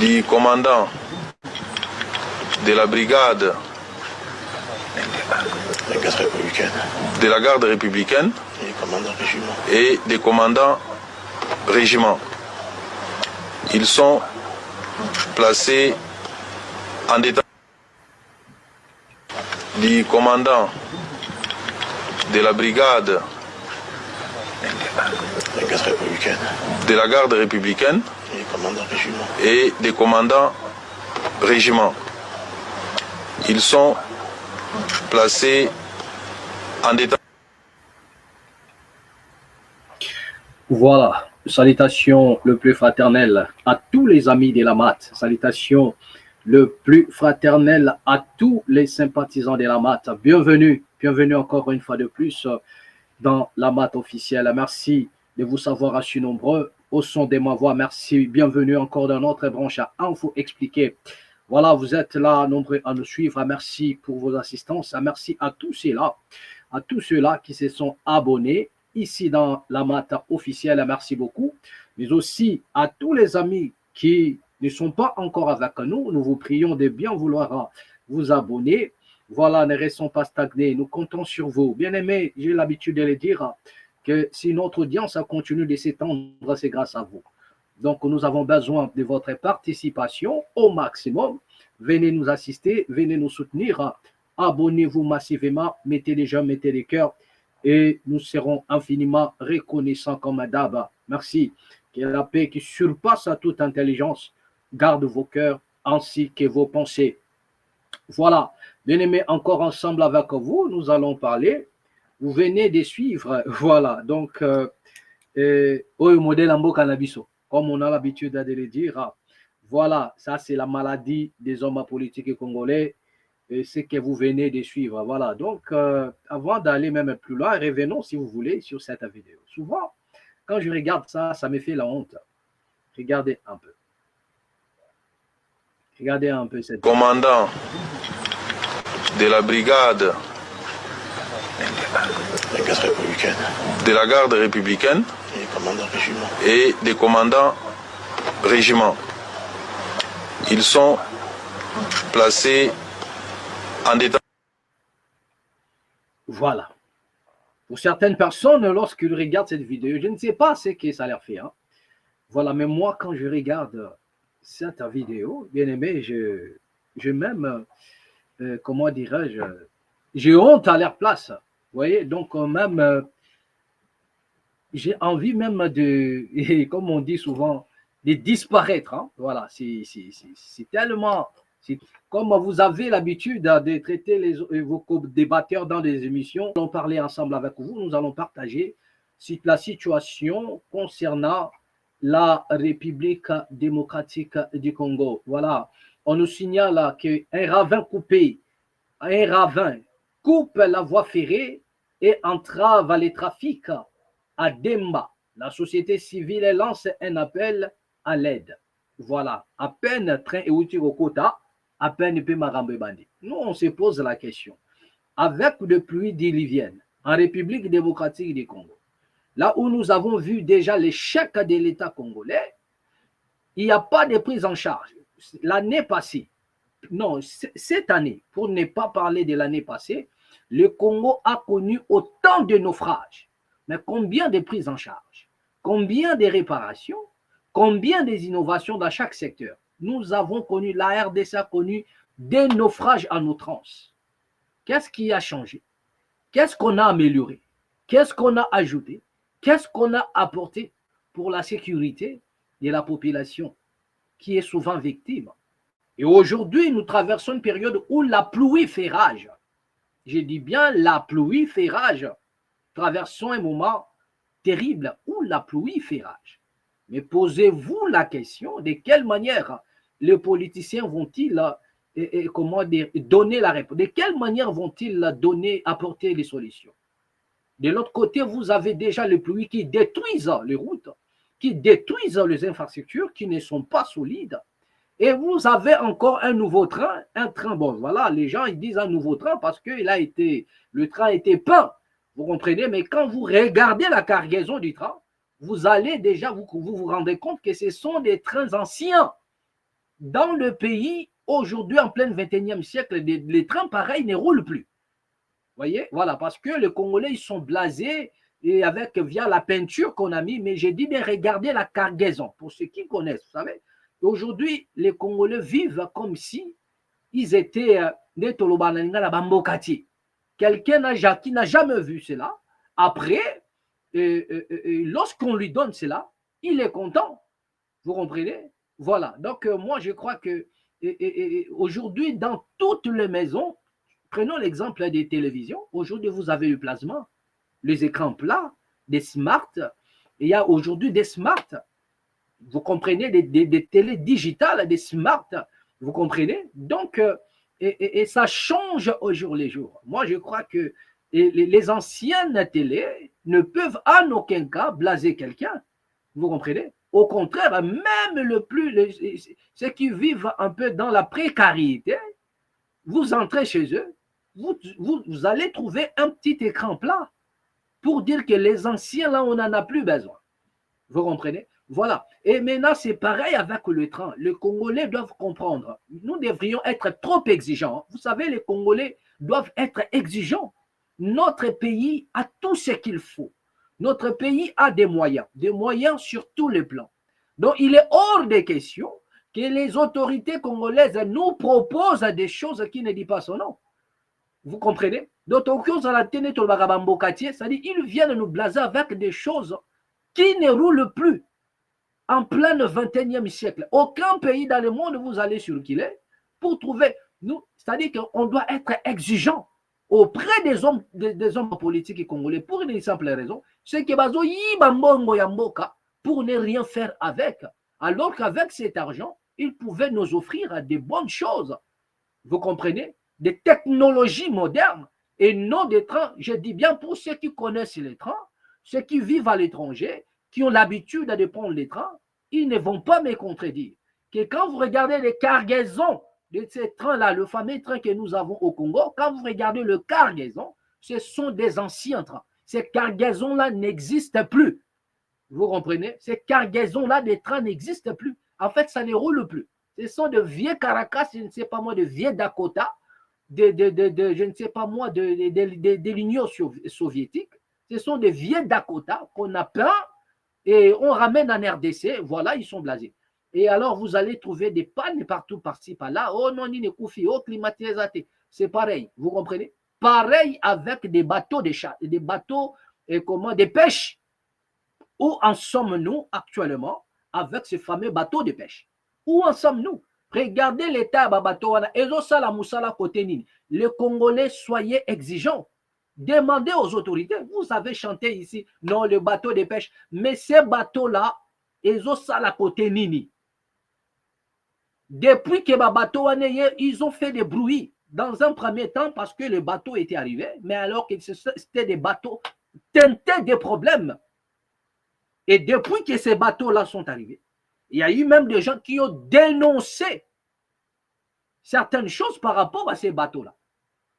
du commandant de la brigade de la garde républicaine et des commandants régiments. Ils sont placés en détention du commandant de la brigade de la garde républicaine et des commandants régiments. Ils sont placés en détention. Voilà, salutations le plus fraternel à tous les amis de la MAT. Salutations le plus fraternel à tous les sympathisants de la MAT. Bienvenue encore une fois de plus dans la MAT officielle. Merci de vous savoir assez nombreux au son de ma voix. Merci, bienvenue encore dans notre branche à Info Expliquer. Voilà, vous êtes là nombreux à nous suivre. Merci pour vos assistances. Merci à tous ceux-là qui se sont abonnés ici dans la MAT officielle. Merci beaucoup. Mais aussi à tous les amis qui ne sont pas encore avec nous. Nous vous prions de bien vouloir vous abonner. Voilà, ne restons pas stagnés. Nous comptons sur vous. Bien aimés, j'ai l'habitude de le dire que si notre audience continue de s'étendre, c'est grâce à vous. Donc, nous avons besoin de votre participation au maximum. Venez nous assister, venez nous soutenir. Abonnez-vous massivement, mettez les j'aime, mettez les cœurs et nous serons infiniment reconnaissants comme d'hab. Merci. Que la paix qui surpasse toute intelligence garde vos cœurs ainsi que vos pensées. Voilà. Bien aimé, encore ensemble avec vous, nous allons parler. Vous venez de suivre. Voilà. Donc, au modèle en cannabiso. Comme on a l'habitude de le dire, voilà, ça c'est la maladie des hommes politiques congolais, et c'est que vous venez de suivre. Voilà, donc avant d'aller même plus loin, revenons si vous voulez sur cette vidéo. Souvent, quand je regarde ça, ça me fait la honte. Regardez un peu. Regardez un peu cette... Commandant de la brigade de la garde républicaine et des commandants régiments. Ils sont placés en détention. Voilà. Pour certaines personnes, lorsqu'ils regardent cette vidéo, je ne sais pas ce que ça leur fait. Hein. Voilà, mais moi, quand je regarde cette vidéo, bien aimé, je même, comment dirais-je, j'ai honte à leur place. Vous voyez, donc même... j'ai envie même de, comme on dit souvent, de disparaître. Hein. Voilà, c'est tellement... Comme vous avez l'habitude de traiter vos débatteurs dans des émissions, nous allons parler ensemble avec vous, nous allons partager la situation concernant la République démocratique du Congo. Voilà, on nous signale qu'un ravin coupe la voie ferrée et entrave les trafics à Demba. La société civile lance un appel à l'aide. Voilà, à peine train et outil au quota, à peine peut marambe bandi. Nous, on se pose la question. Avec des pluies diluviennes en République démocratique du Congo, là où nous avons vu déjà l'échec de l'État congolais, il n'y a pas de prise en charge. L'année passée, non, cette année, pour ne pas parler de l'année passée, le Congo a connu autant de naufrages. Mais combien de prises en charge? Combien de réparations? Combien des innovations dans chaque secteur? Nous avons connu, la RDC a connu des naufrages en outrance. Qu'est-ce qui a changé? Qu'est-ce qu'on a amélioré? Qu'est-ce qu'on a ajouté? Qu'est-ce qu'on a apporté pour la sécurité de la population qui est souvent victime? Et aujourd'hui, nous traversons une période où la pluie fait rage. Je dis bien la pluie fait rage. Traversons un moment terrible où la pluie fait rage. Mais posez-vous la question, de quelle manière les politiciens vont-ils donner la réponse? De quelle manière vont-ils apporter les solutions? De l'autre côté, vous avez déjà les pluies qui détruisent les routes, qui détruisent les infrastructures, qui ne sont pas solides. Et vous avez encore un nouveau train, bon, voilà, les gens ils disent un nouveau train parce que le train a été peint, vous comprenez, mais quand vous regardez la cargaison du train, vous allez déjà, vous rendez compte que ce sont des trains anciens. dans le pays, aujourd'hui, en plein 21e siècle, les trains pareils ne roulent plus. Vous voyez, voilà, parce que les Congolais, ils sont blasés et via la peinture qu'on a mis, mais j'ai dit bien, regardez la cargaison, pour ceux qui connaissent, vous savez. Aujourd'hui, les Congolais vivent comme si ils étaient quelqu'un qui n'a jamais vu cela. Après, lorsqu'on lui donne cela, il est content. Vous comprenez? Voilà. Donc, moi, je crois que aujourd'hui, dans toutes les maisons, prenons l'exemple des télévisions. Aujourd'hui, vous avez le plasma, les écrans plats, des smart. Il y a aujourd'hui des smart. Vous comprenez? Des télés digitales, des smart. Vous comprenez? Donc, et ça change au jour le jour. Moi, je crois que les anciennes télés ne peuvent en aucun cas blaser quelqu'un. Vous comprenez? Au contraire, même ceux qui vivent un peu dans la précarité, vous entrez chez eux, vous allez trouver un petit écran plat pour dire que les anciens, là, on n'en a plus besoin. Vous comprenez? Voilà. Et maintenant, c'est pareil avec le train. Les Congolais doivent comprendre. Nous devrions être trop exigeants. Vous savez, les Congolais doivent être exigeants. Notre pays a tout ce qu'il faut. Notre pays a des moyens sur tous les plans. Donc, il est hors de question que les autorités congolaises nous proposent des choses qui ne disent pas son nom. Vous comprenez? Donc, c'est-à-dire ils viennent nous blaser avec des choses qui ne roulent plus en plein 21e siècle. Aucun pays dans le monde vous allez circuler pour trouver, c'est-à-dire qu'on doit être exigeant auprès des hommes politiques congolais pour une simple raison, c'est que pour ne rien faire avec, alors qu'avec cet argent, ils pouvaient nous offrir des bonnes choses. Vous comprenez? Des technologies modernes et non des trains. Je dis bien pour ceux qui connaissent les trains, ceux qui vivent à l'étranger, qui ont l'habitude de prendre les trains, ils ne vont pas me contredire que quand vous regardez les cargaisons de ces trains-là, le fameux train que nous avons au Congo, quand vous regardez le cargaison, ce sont des anciens trains. Ces cargaisons-là n'existent plus. Vous comprenez? Ces cargaisons-là des trains n'existent plus. En fait, ça ne roule plus. Ce sont de vieux Caracas, je ne sais pas moi, de vieux Dakota, je ne sais pas moi, de l'Union soviétique. Ce sont des vieux Dakota qu'on a peint et on ramène en RDC. Voilà, ils sont blasés. Et alors, vous allez trouver des pannes partout, par-ci, par-là. Oh non, ni ne koufi, oh climatisé. C'est pareil, vous comprenez? Pareil avec des bateaux des bateaux des pêches. Où en sommes-nous actuellement avec ce fameux bateau de pêche? Où en sommes-nous? Regardez l'état de bateau. Les Congolais, soyez exigeants. Demandez aux autorités. Vous avez chanté ici, non, le bateau de pêche. Mais ces bateaux-là, depuis que bateau ils ont fait des bruits dans un premier temps parce que le bateau était arrivé, mais alors que c'était des bateaux teintés de problèmes. Et depuis que ces bateaux-là sont arrivés, il y a eu même des gens qui ont dénoncé certaines choses par rapport à ces bateaux-là.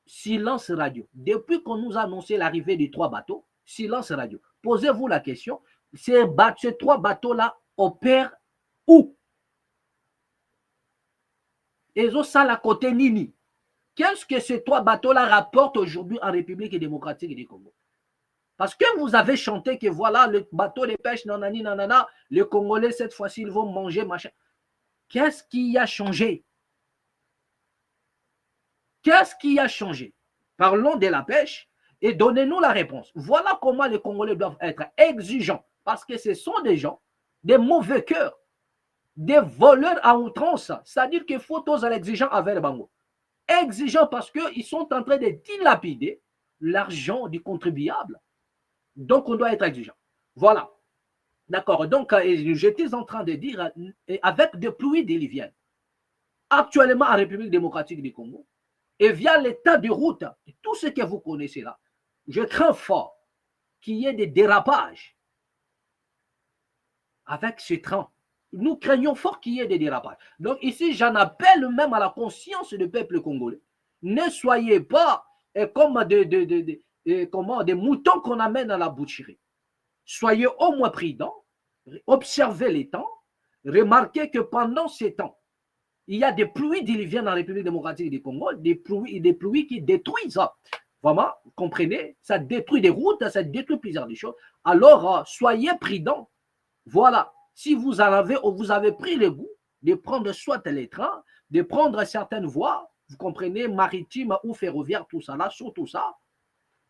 Silence radio. Depuis qu'on nous a annoncé l'arrivée des 3 bateaux, silence radio. Posez-vous la question, ces 3 bateaux-là opèrent où? Et ça, la côté Nini. Qu'est-ce que ces 3 bateaux-là rapportent aujourd'hui en République démocratique du Congo? Parce que vous avez chanté que voilà, le bateau de pêche, nanani, nanana, les Congolais, cette fois-ci, ils vont manger, machin. Qu'est-ce qui a changé? Qu'est-ce qui a changé? Parlons de la pêche et donnez-nous la réponse. Voilà comment les Congolais doivent être exigeants, parce que ce sont des gens, des mauvais cœurs, des voleurs à outrance. C'est-à-dire qu'il faut tous être exigeants avec le bango. Exigeants parce qu'ils sont en train de dilapider l'argent du contribuable. Donc, on doit être exigeant. Voilà. D'accord. Donc, j'étais en train de dire, avec des pluies diluviennes, actuellement en République démocratique du Congo, et via l'état de route, tout ce que vous connaissez là, je crains fort qu'il y ait des dérapages avec ce train. Nous craignons fort qu'il y ait des dérapages. Donc, ici, j'en appelle même à la conscience du peuple congolais. Ne soyez pas comme des moutons qu'on amène à la boucherie. Soyez au moins prudents, observez les temps, remarquez que pendant ces temps, il y a des pluies diluviennes dans la République démocratique du Congo, des pluies qui détruisent. Vraiment, vous comprenez? Ça détruit des routes, ça détruit plusieurs des choses. Alors, soyez prudents. Voilà. Si vous avez pris le goût de prendre soit les trains, de prendre certaines voies, vous comprenez, maritimes ou ferroviaires, tout ça là, sur tout ça,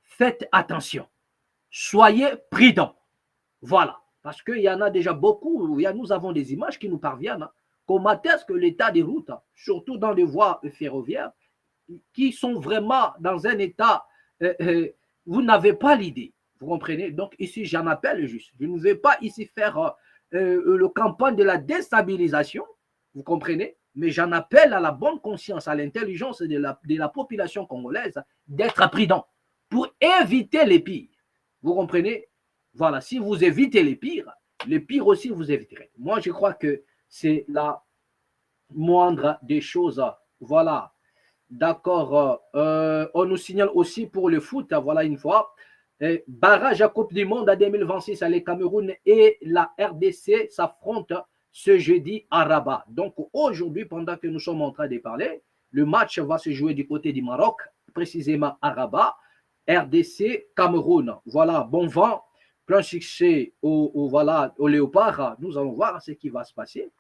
faites attention. Soyez prudents. Voilà. Parce qu'il y en a déjà beaucoup, nous avons des images qui nous parviennent, comment est-ce que l'état des routes, surtout dans les voies ferroviaires, qui sont vraiment dans un état, vous n'avez pas l'idée. Vous comprenez? Donc ici, j'en appelle juste. Je ne vais pas ici faire le campagne de la déstabilisation, vous comprenez? Mais j'en appelle à la bonne conscience, à l'intelligence de la population congolaise d'être prudent pour éviter les pires. Vous comprenez? Voilà, si vous évitez les pires aussi vous éviterez. Moi, je crois que c'est la moindre des choses. Voilà. D'accord. On nous signale aussi pour le foot, voilà une fois. Barrage à Coupe du Monde à 2026, les Cameroun et la RDC s'affrontent ce jeudi à Rabat. Donc aujourd'hui, pendant que nous sommes en train de parler, le match va se jouer du côté du Maroc, précisément à Rabat. RDC, Cameroun. Voilà, bon vent, plein succès au Léopard. Nous allons voir ce qui va se passer.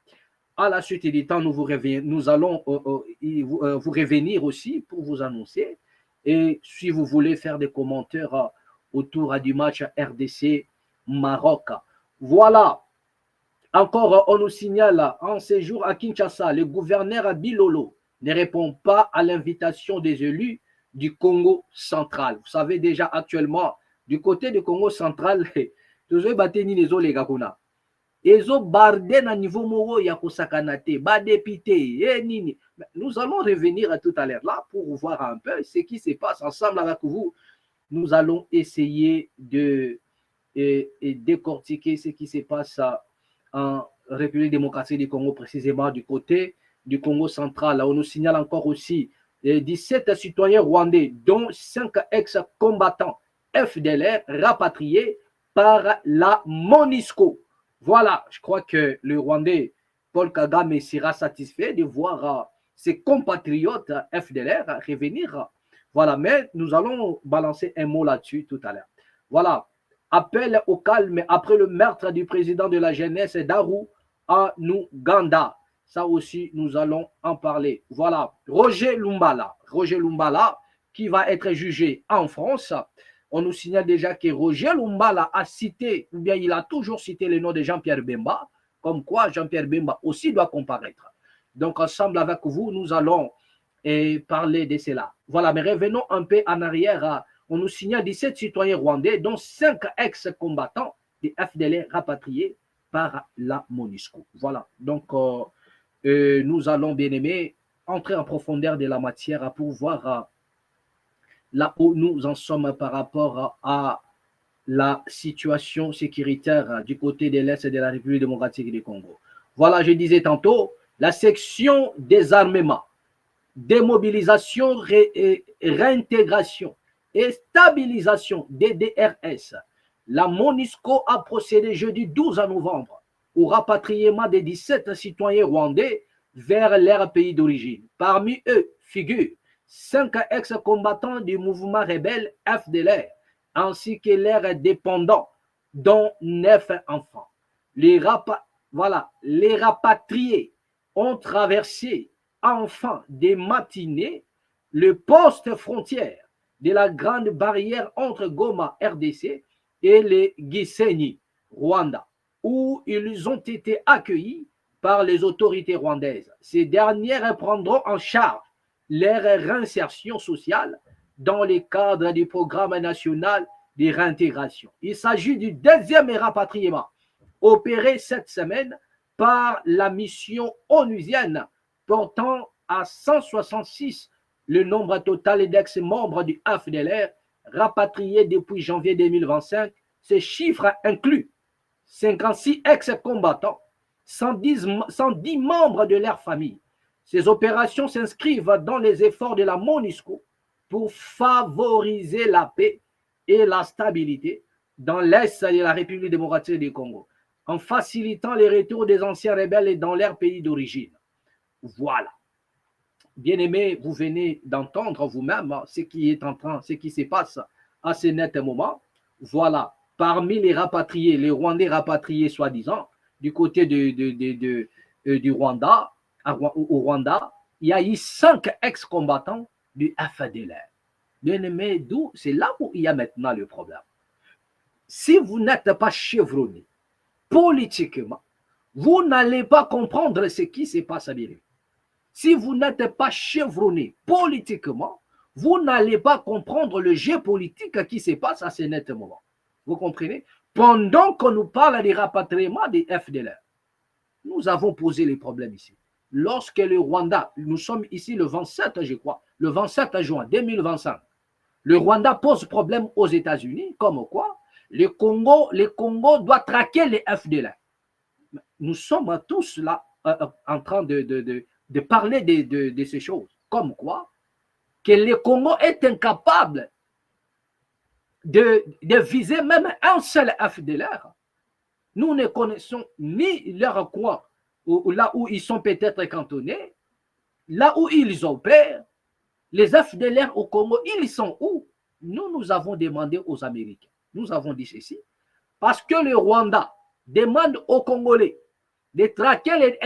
À la suite du temps, nous allons vous revenir aussi pour vous annoncer. Et si vous voulez faire des commentaires autour du match RDC-Maroc. Voilà. Encore, on nous signale en séjour à Kinshasa, le gouverneur Bilolo ne répond pas à l'invitation des élus du Congo central. Vous savez déjà actuellement, du côté du Congo central, ezo bardé na niveau moro ya kosakanate ba député nini. Nous allons revenir tout à l'heure là pour voir un peu ce qui se passe ensemble avec vous. Nous allons essayer de décortiquer ce qui se passe en République démocratique du Congo, précisément du côté du Congo central. Là, on nous signale encore aussi 17 citoyens rwandais, dont 5 ex-combattants FDLR rapatriés par la MONUSCO. Voilà, je crois que le Rwandais Paul Kagame sera satisfait de voir ses compatriotes FDLR revenir. Voilà, mais nous allons balancer un mot là-dessus tout à l'heure. Voilà, appel au calme après le meurtre du président de la jeunesse Daru en Ouganda. Ça aussi, nous allons en parler. Voilà, Roger Lumbala qui va être jugé en France. On nous signale déjà que Roger Lumbala a cité, ou bien il a toujours cité le nom de Jean-Pierre Bemba, comme quoi Jean-Pierre Bemba aussi doit comparaître. Donc, ensemble avec vous, nous allons parler de cela. Voilà, mais revenons un peu en arrière. On nous signale 17 citoyens rwandais, dont 5 ex-combattants des FDLR rapatriés par la MONUSCO. Voilà, donc nous allons, bien aimé, entrer en profondeur de la matière pour voir là où nous en sommes par rapport à la situation sécuritaire du côté de l'Est de la République démocratique du Congo. Voilà, je disais tantôt, la section désarmement, démobilisation, réintégration et stabilisation des DRS. La MONUSCO a procédé jeudi 12 novembre au rapatriement des 17 citoyens rwandais vers leur pays d'origine. Parmi eux figurent 5 ex-combattants du mouvement rebelle FDLR, ainsi que leurs dépendants, dont 9 enfants. Les rapatriés ont traversé enfin des matinées le poste frontière de la grande barrière entre Goma, RDC, et les Gisenyi, Rwanda, où ils ont été accueillis par les autorités rwandaises. Ces dernières prendront en charge leur réinsertion sociale dans le cadre du programme national de réintégration. Il s'agit du deuxième rapatriement opéré cette semaine par la mission onusienne portant à 166 le nombre total d'ex-membres du FDLR rapatriés depuis janvier 2025. Ces chiffres incluent 56 ex-combattants, 110 membres de leur famille. Ces opérations s'inscrivent dans les efforts de la MONUSCO pour favoriser la paix et la stabilité dans l'Est de la République démocratique du Congo, en facilitant les retours des anciens rebelles dans leur pays d'origine. Voilà. Bien-aimés, vous venez d'entendre vous-même ce qui est en train, ce qui se passe à ce net moment. Voilà. Parmi les rapatriés, les Rwandais rapatriés soi-disant, du côté du Rwanda, au Rwanda, il y a eu 5 ex-combattants du FDLR. Bien-aimés, d'où c'est là où il y a maintenant le problème. Si vous n'êtes pas chevronné politiquement, vous n'allez pas comprendre ce qui se passe à bien. Si vous n'êtes pas chevronné politiquement, vous n'allez pas comprendre le jeu politique qui se passe à ce net moment. Vous comprenez? Pendant qu'on nous parle des rapatriements des FDLR, nous avons posé les problèmes ici. Lorsque le Rwanda, nous sommes ici le 27, je crois, le 27 juin 2025, le Rwanda pose problème aux États-Unis, comme quoi le Congo doit traquer les FDLR. Nous sommes tous là en train de parler de ces choses. Comme quoi que le Congo est incapable de viser même un seul FDLR. Nous ne connaissons ni leur coin, là où ils sont peut-être cantonnés, là où ils opèrent. Les FDLR au Congo, ils sont où? Nous avons demandé aux Américains. Nous avons dit ceci. Parce que le Rwanda demande aux Congolais de traquer les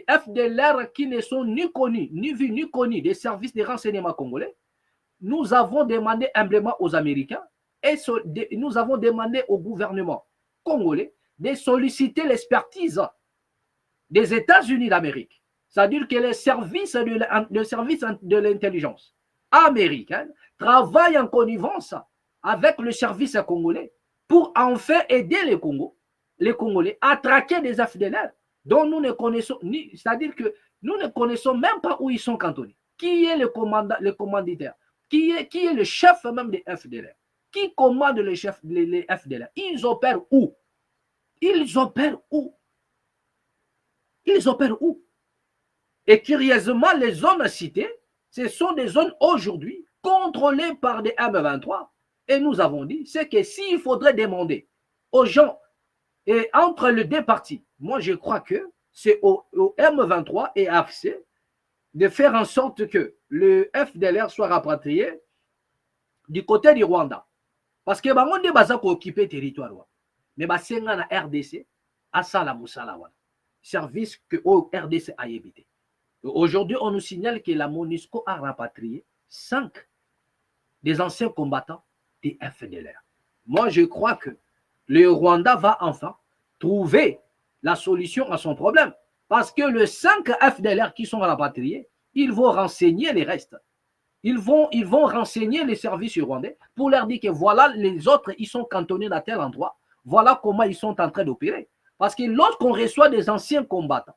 FDLR qui ne sont ni connus, ni vus, ni connus des services de renseignement congolais. Nous avons demandé humblement aux Américains et nous avons demandé au gouvernement congolais de solliciter l'expertise des États-Unis d'Amérique. C'est-à-dire que le service de l'intelligence américaine travaille en connivence avec le service congolais pour enfin aider les Congolais à traquer des FDLR dont nous ne connaissons ni, c'est-à-dire que nous ne connaissons même pas où ils sont cantonnés. Qui est le commanditaire? Qui est le chef même des FDLR? Qui commande les FDLR? Ils opèrent où? Ils opèrent où? Ils opèrent où? Et curieusement, les zones citées, ce sont des zones aujourd'hui contrôlées par des M23. Et nous avons dit, c'est que s'il faudrait demander aux gens, et entre les deux parties, moi je crois que c'est au M23 et AFC de faire en sorte que le FDLR soit rapatrié du côté du Rwanda. Parce que on est basé pour occuper le territoire. Mais c'est la RDC, à Sala Moussala, service que au RDC a évité. Aujourd'hui, on nous signale que la MONUSCO a rapatrié 5 des anciens combattants des FDLR. Moi, je crois que le Rwanda va enfin trouver la solution à son problème. Parce que les 5 FDLR qui sont rapatriés, ils vont renseigner les restes. Ils vont renseigner les services rwandais pour leur dire que voilà, les autres, ils sont cantonnés dans tel endroit. Voilà comment ils sont en train d'opérer. Parce que lorsqu'on reçoit des anciens combattants,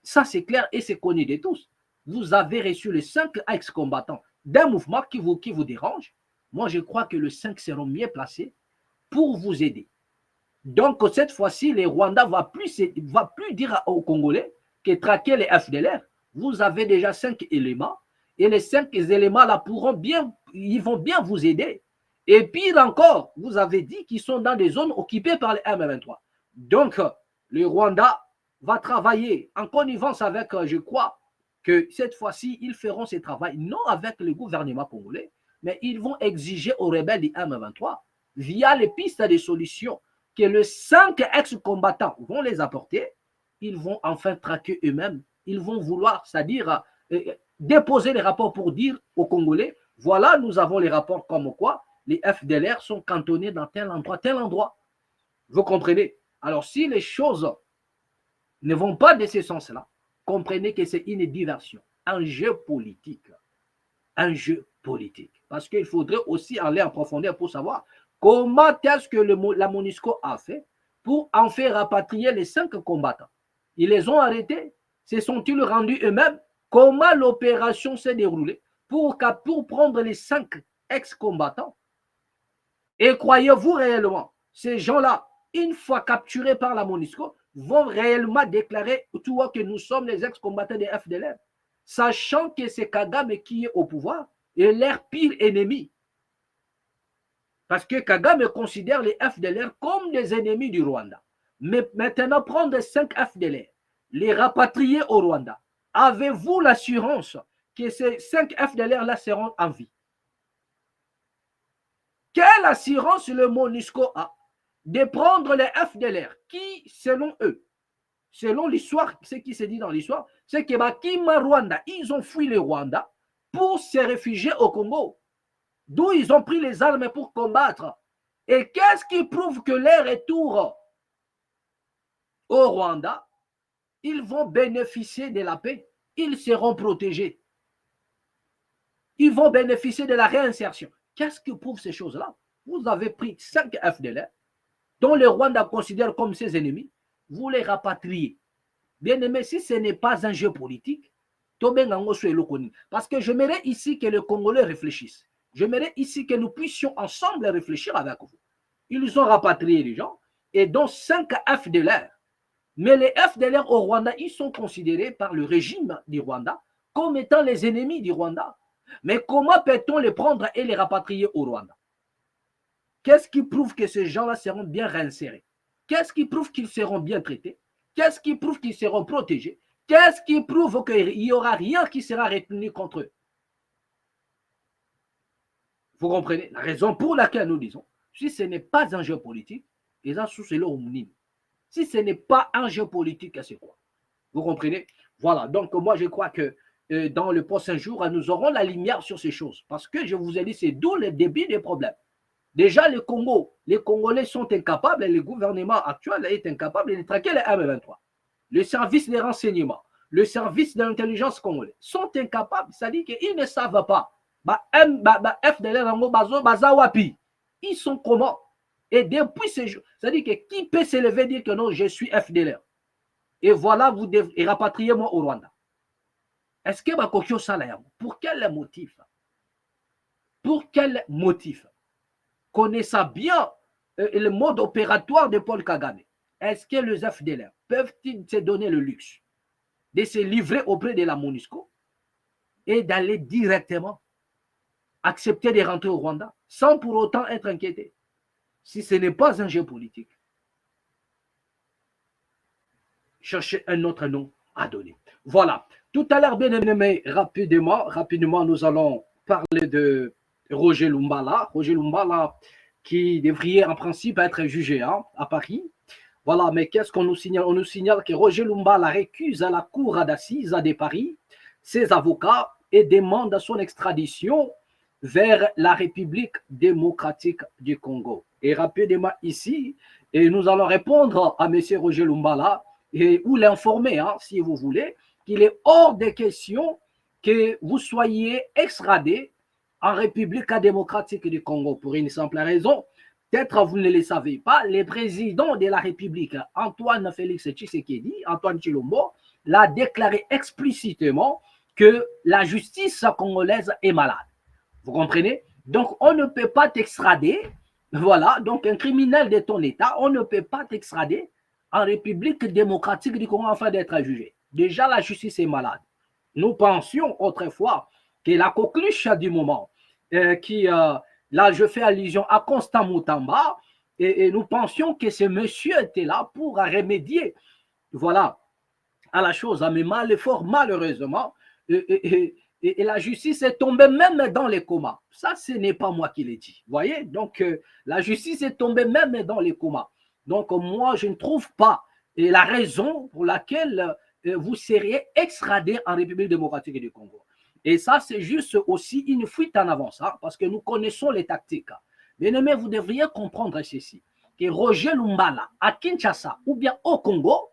ça c'est clair et c'est connu de tous. Vous avez reçu les 5 ex-combattants d'un mouvement qui vous dérange. Moi, je crois que les 5 seront mieux placés pour vous aider. Donc, cette fois-ci, les Rwandais ne vont plus dire aux Congolais que traquer les FDLR. Vous avez déjà 5 éléments et les 5 éléments-là ils vont bien vous aider. Et pire encore, vous avez dit qu'ils sont dans des zones occupées par les M23. Donc, le Rwanda va travailler en connivence avec, je crois, que cette fois-ci, ils feront ce travail, non avec le gouvernement congolais, mais ils vont exiger aux rebelles du M23, via les pistes de solutions que les 5 ex-combattants vont les apporter, ils vont enfin traquer eux-mêmes. Ils vont vouloir, c'est-à-dire déposer les rapports pour dire aux Congolais, voilà, nous avons les rapports comme quoi les FDLR sont cantonnés dans tel endroit. Vous comprenez? Alors, si les choses ne vont pas de ce sens-là, comprenez que c'est une diversion, un jeu politique. Un jeu politique. Parce qu'il faudrait aussi aller en profondeur pour savoir comment est-ce que la MONUSCO a fait pour en faire rapatrier les 5 combattants. Ils les ont arrêtés, se sont-ils rendus eux-mêmes? Comment l'opération s'est déroulée pour prendre les 5 ex-combattants? Et croyez-vous réellement, ces gens-là, une fois capturés par la MONUSCO, vont réellement déclarer que nous sommes les ex-combattants des FDLR, sachant que c'est Kagame qui est au pouvoir et leur pire ennemi. Parce que Kagame considère les FDLR comme des ennemis du Rwanda. Mais maintenant, prendre 5 FDLR, les rapatrier au Rwanda, Avez-vous l'assurance que ces 5 FDLR-là seront en vie? Quelle assurance le MONUSCO a de prendre les FDLR qui, selon eux, selon l'histoire, ce qui se dit dans l'histoire, c'est que Bakima Rwanda, ils ont fui le Rwanda pour se réfugier au Congo, d'où ils ont pris les armes pour combattre. Et qu'est-ce qui prouve que leur retour au Rwanda, ils vont bénéficier de la paix, ils seront protégés. Ils vont bénéficier de la réinsertion. Qu'est-ce qui prouve ces choses-là? Vous avez pris 5 FDLR, dont le Rwanda considère comme ses ennemis, vous les rapatriez. Bien aimé, si ce n'est pas un jeu politique, parce que j'aimerais ici que les Congolais réfléchissent. J'aimerais ici que nous puissions ensemble réfléchir avec vous. Ils ont rapatrié les gens, et dont 5 FDLR. Mais les FDLR au Rwanda, ils sont considérés par le régime du Rwanda comme étant les ennemis du Rwanda. Mais comment peut-on les prendre et les rapatrier au Rwanda? Qu'est-ce qui prouve que ces gens-là seront bien réinsérés? Qu'est-ce qui prouve qu'ils seront bien traités? Qu'est-ce qui prouve qu'ils seront protégés? Qu'est-ce qui prouve qu'il n'y aura rien qui sera retenu contre eux? Vous comprenez? La raison pour laquelle nous disons, si ce n'est pas un jeu politique, ils ont sous le omnime. Si ce n'est pas un jeu politique, c'est quoi? Vous comprenez? Voilà, donc moi je crois que dans le prochain jour, nous aurons la lumière sur ces choses. Parce que je vous ai dit, c'est d'où le début des problèmes. Déjà, le Congo, les Congolais sont incapables, et le gouvernement actuel est incapable de traquer les M23. Le service des renseignements, le service de l'intelligence congolais sont incapables, c'est-à-dire qu'ils ne savent pas. FDLR, ils sont comment? Et depuis ces jours, c'est-à-dire que qui peut se lever et dire que non, je suis FDLR? Et voilà, vous devez rapatrier moi au Rwanda. Est-ce que Bakokyo Salayam, pour quel motif? Pour quel motif? Connaissant bien le mode opératoire de Paul Kagame, est-ce que les FDLR peuvent-ils se donner le luxe de se livrer auprès de la MONUSCO et d'aller directement accepter de rentrer au Rwanda sans pour autant être inquiétés? Si ce n'est pas un jeu politique, cherchez un autre nom à donner. Voilà. Tout à l'heure, bien aimé, rapidement, nous allons parler de Roger Lumbala. Roger Lumbala qui devrait en principe être jugé à Paris. Voilà, mais qu'est-ce qu'on nous signale? On nous signale que Roger Lumbala récuse à la cour d'assises de Paris ses avocats et demande son extradition vers la République démocratique du Congo. Et rapidement ici, et nous allons répondre à M. Roger Lumbala ou l'informer, si vous voulez, qu'il est hors de question que vous soyez extradé en République démocratique du Congo pour une simple raison. Peut-être vous ne le savez pas, le président de la République, Antoine Félix Tshisekedi, Antoine Tshilombo, l'a déclaré explicitement que la justice congolaise est malade. Vous comprenez? Donc, on ne peut pas t'extrader. Voilà, donc un criminel de ton État, on ne peut pas t'extrader en République démocratique du Congo afin d'être jugé. Déjà, la justice est malade. Nous pensions autrefois que la coqueluche du moment, là je fais allusion à Constant Moutamba, et nous pensions que ce monsieur était là pour remédier, voilà, à la chose, mais fort malheureusement, et la justice est tombée même dans les comas. Ça, ce n'est pas moi qui l'ai dit. Vous voyez? Donc, la justice est tombée même dans les comas. Donc, moi, je ne trouve pas la raison pour laquelle vous seriez extradé en République démocratique du Congo. Et ça, c'est juste aussi une fuite en avance, parce que nous connaissons les tactiques. Bien aimé, vous devriez comprendre ceci, que Roger Lumbala, à Kinshasa ou bien au Congo,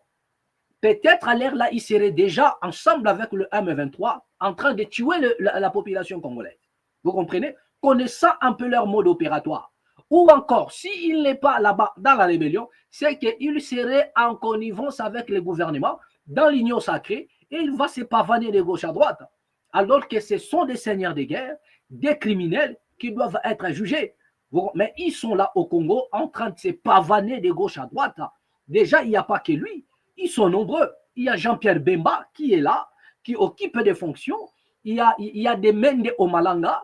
peut-être à l'air là, il serait déjà ensemble avec le M23 en train de tuer la population congolaise. Vous comprenez? Connaissant un peu leur mode opératoire. Ou encore, s'il n'est pas là-bas dans la rébellion, c'est qu'il serait en connivence avec le gouvernement dans l'union sacrée et il va se pavaner de gauche à droite. Alors que ce sont des seigneurs de guerre, des criminels qui doivent être jugés. Mais ils sont là au Congo en train de se pavaner de gauche à droite. Déjà, il n'y a pas que lui. Ils sont nombreux. Il y a Jean-Pierre Bemba qui est là, qui occupe des fonctions. Il y a des Mende Omalanga.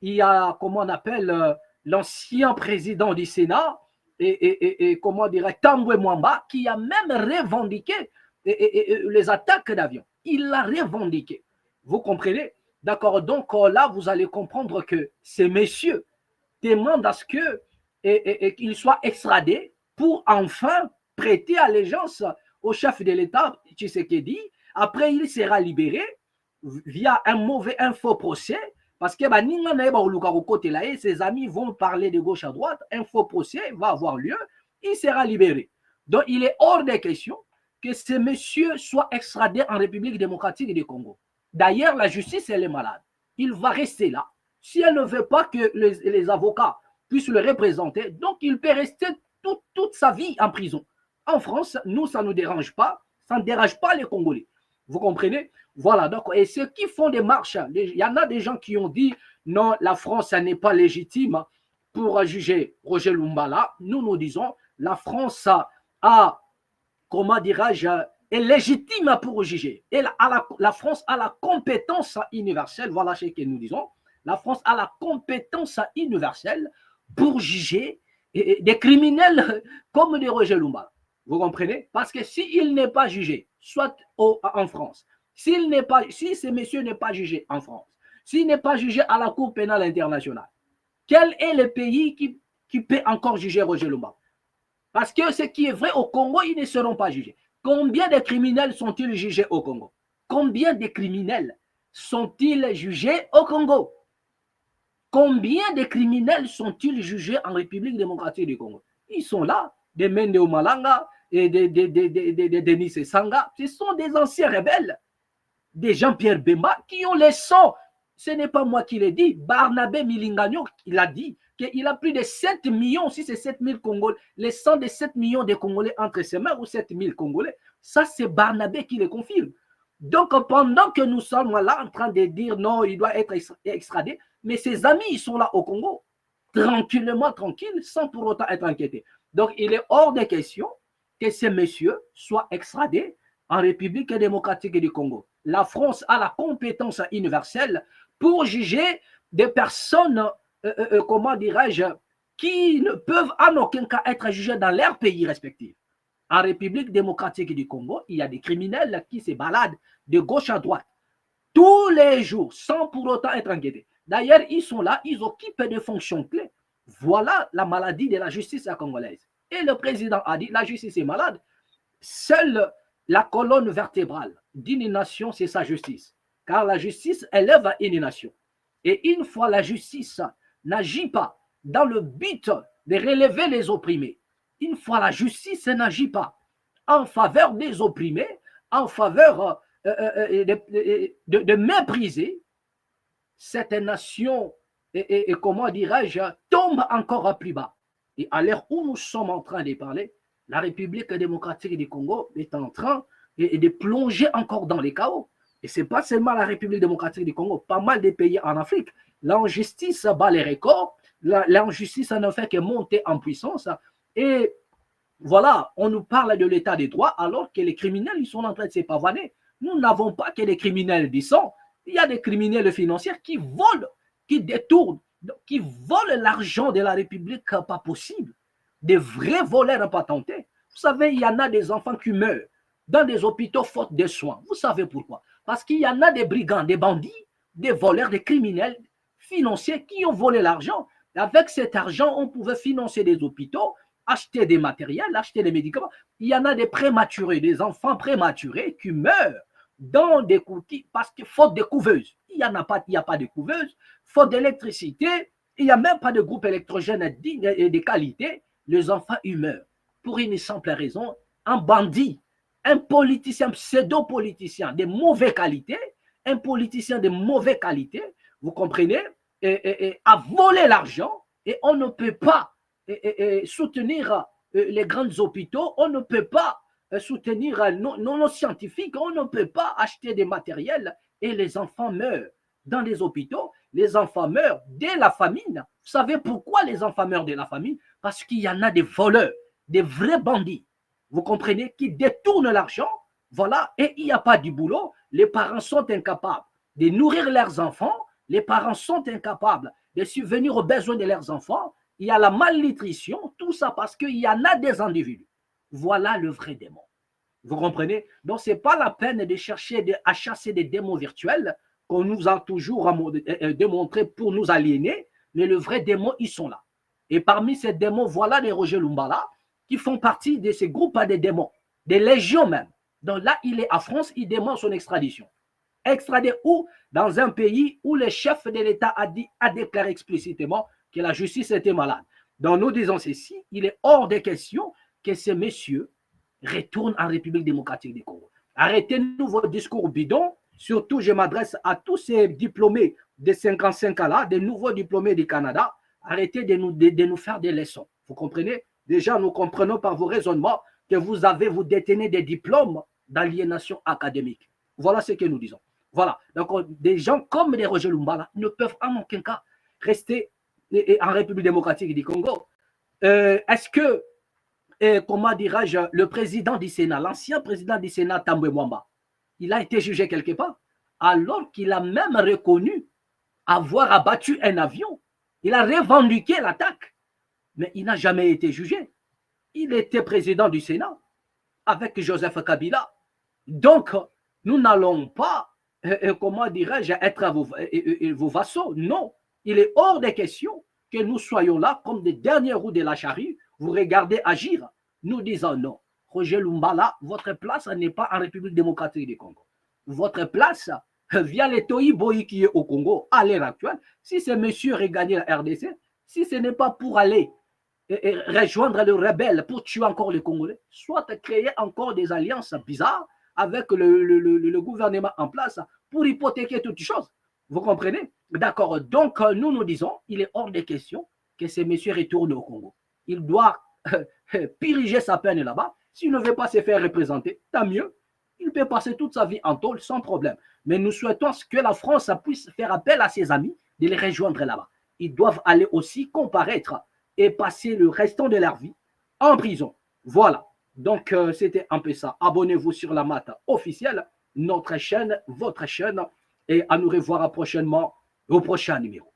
Il y a, comment on appelle, l'ancien président du Sénat, et comment dirait Tambwe Mwamba, qui a même revendiqué les attaques d'avions. Il l'a revendiqué. Vous comprenez? D'accord, donc là, vous allez comprendre que ces messieurs demandent à ce qu'il soit extradé pour enfin prêter allégeance au chef de l'État, Tshisekedi. Après, il sera libéré via un faux procès, parce que ses amis vont parler de gauche à droite, un faux procès va avoir lieu, il sera libéré. Donc, il est hors de question que ce monsieur soit extradé en République démocratique du Congo. D'ailleurs, la justice, elle est malade. Il va rester là. Si elle ne veut pas que les avocats puissent le représenter, donc il peut rester toute sa vie en prison. En France, nous, ça ne nous dérange pas. Ça ne dérange pas les Congolais. Vous comprenez? Voilà. Donc, et ceux qui font des marches, il y en a des gens qui ont dit non, la France n'est pas légitime pour juger Roger Lumbala. Nous disons, la France a, comment dirais-je, est légitime pour juger. Et la France a la compétence universelle, voilà ce que nous disons. La France a la compétence universelle pour juger des criminels comme des Roger Lumbala. Vous comprenez? Parce que s'il n'est pas jugé, soit en France, si ce monsieur n'est pas jugé en France, s'il n'est pas jugé à la Cour pénale internationale, quel est le pays qui peut encore juger Roger Lumbala? Parce que ce qui est vrai au Congo, ils ne seront pas jugés. Combien de criminels sont-ils jugés au Congo? Combien de criminels sont-ils jugés au Congo? Combien de criminels sont-ils jugés en République démocratique du Congo? Ils sont là, des Mendeo Malanga et des Denis Sanga. Ce sont des anciens rebelles, des Jean-Pierre Bemba qui ont les sangs. Ce n'est pas moi qui l'ai dit. Barnabé Milingagno, il a dit qu'il a plus de 7 millions, si c'est 7 000 Congolais, les sangs de 7 millions de Congolais entre ses mains ou 7 000 Congolais. Ça, c'est Barnabé qui le confirme. Donc, pendant que nous sommes là en train de dire non, il doit être extradé, mais ses amis, ils sont là au Congo, tranquillement, tranquilles, sans pour autant être inquiétés. Donc, il est hors de question que ces messieurs soient extradés en République démocratique du Congo. La France a la compétence universelle pour juger des personnes, comment dirais-je, qui ne peuvent en aucun cas être jugées dans leur pays respectif. En République démocratique du Congo, il y a des criminels qui se baladent de gauche à droite tous les jours sans pour autant être inquiétés. D'ailleurs, ils sont là, ils occupent des fonctions clés. Voilà la maladie de la justice congolaise. Et le président a dit, la justice est malade. Seule la colonne vertébrale d'une nation, c'est sa justice. Car la justice élève une nation. Et une fois la justice n'agit pas dans le but de relever les opprimés, une fois la justice n'agit pas en faveur des opprimés, en faveur de mépriser, cette nation, comment dirais-je, tombe encore plus bas. Et à l'heure où nous sommes en train de parler, la République démocratique du Congo est en train de plonger encore dans les chaos. Et ce n'est pas seulement la République démocratique du Congo, pas mal de pays en Afrique. L'injustice bat les records, l'injustice ne fait que monter en puissance. Et voilà, on nous parle de l'état des droits alors que les criminels, ils sont en train de se pavaner. Nous n'avons pas que des criminels du sang. Il y a des criminels financiers qui volent, qui détournent, qui volent l'argent de la République, pas possible. Des vrais voleurs patentés. Vous savez, il y en a des enfants qui meurent dans des hôpitaux faute de soins. Vous savez pourquoi? Parce qu'il y en a des brigands, des bandits, des voleurs, des criminels financiers qui ont volé l'argent. Avec cet argent, on pouvait financer des hôpitaux, acheter des matériels, acheter des médicaments. Il y en a des prématurés, des enfants prématurés qui meurent dans des coutilles parce que faute de couveuses. Il n'y a pas de couveuse, faute d'électricité, il n'y a même pas de groupe électrogène digne et de qualité. Les enfants y meurent pour une simple raison. Un bandit, un politicien, pseudo-politicien de mauvaise qualité, un politicien de mauvaise qualité, vous comprenez, a volé l'argent et on ne peut pas soutenir les grands hôpitaux, on ne peut pas soutenir nos scientifiques, on ne peut pas acheter des matériels et les enfants meurent dans les hôpitaux, les enfants meurent dès la famine. Vous savez pourquoi les enfants meurent dès la famine? Parce qu'il y en a des voleurs, des vrais bandits, vous comprenez, qui détournent l'argent, voilà, et il n'y a pas du boulot, les parents sont incapables de nourrir leurs enfants, les parents sont incapables de subvenir aux besoins de leurs enfants, il y a la malnutrition, tout ça parce qu'il y en a des individus. Voilà le vrai démon. Vous comprenez? Donc, ce n'est pas la peine de chercher à chasser des démons virtuels qu'on nous a toujours démontrés pour nous aliéner, mais le vrai démon, ils sont là. Et parmi ces démons, voilà les Roger Lumbala qui font partie de ces groupes des démons, des légions même. Donc là, il est à France, il demande son extradition. Extradé où? Dans un pays où le chef de l'État a déclaré explicitement que la justice était malade. Donc nous disons ceci, il est hors de question que ces messieurs retournent en République démocratique du Congo. Arrêtez-nous vos discours bidons. Surtout, je m'adresse à tous ces diplômés de 55 ans là, des nouveaux diplômés du Canada. Arrêtez de nous faire des leçons. Vous comprenez? Déjà, nous comprenons par vos raisonnements que vous détenez des diplômes d'aliénation académique. Voilà ce que nous disons. Voilà. Donc, des gens comme les Roger Lumbala ne peuvent en aucun cas rester en République démocratique du Congo. Est-ce que, comment dirais-je, le président du Sénat, l'ancien président du Sénat, Tambwe Mwamba, il a été jugé quelque part, alors qu'il a même reconnu avoir abattu un avion. Il a revendiqué l'attaque, mais il n'a jamais été jugé. Il était président du Sénat avec Joseph Kabila. Donc, nous n'allons pas, comment dirais-je, être à vos vassaux. Non, il est hors de question que nous soyons là comme des derniers roues de la charrue. Vous regardez agir. Nous disons non. Roger Lumbala, votre place n'est pas en République démocratique du Congo. Votre place, via les Toyi Boyi qui est au Congo à l'heure actuelle, si ce monsieur regagner la RDC, si ce n'est pas pour aller rejoindre les rebelles pour tuer encore les Congolais, soit créer encore des alliances bizarres avec le gouvernement en place pour hypothéquer toutes choses. Vous comprenez? D'accord. Donc, nous disons, il est hors de question que ces messieurs retournent au Congo. Il doit piriger sa peine là-bas. S'il ne veut pas se faire représenter, tant mieux. Il peut passer toute sa vie en tôle sans problème. Mais nous souhaitons que la France puisse faire appel à ses amis de les rejoindre là-bas. Ils doivent aller aussi comparaître et passer le restant de leur vie en prison. Voilà. Donc, c'était un peu ça. Abonnez-vous sur la MAT officielle, notre chaîne, votre chaîne, et à nous revoir prochainement au prochain numéro.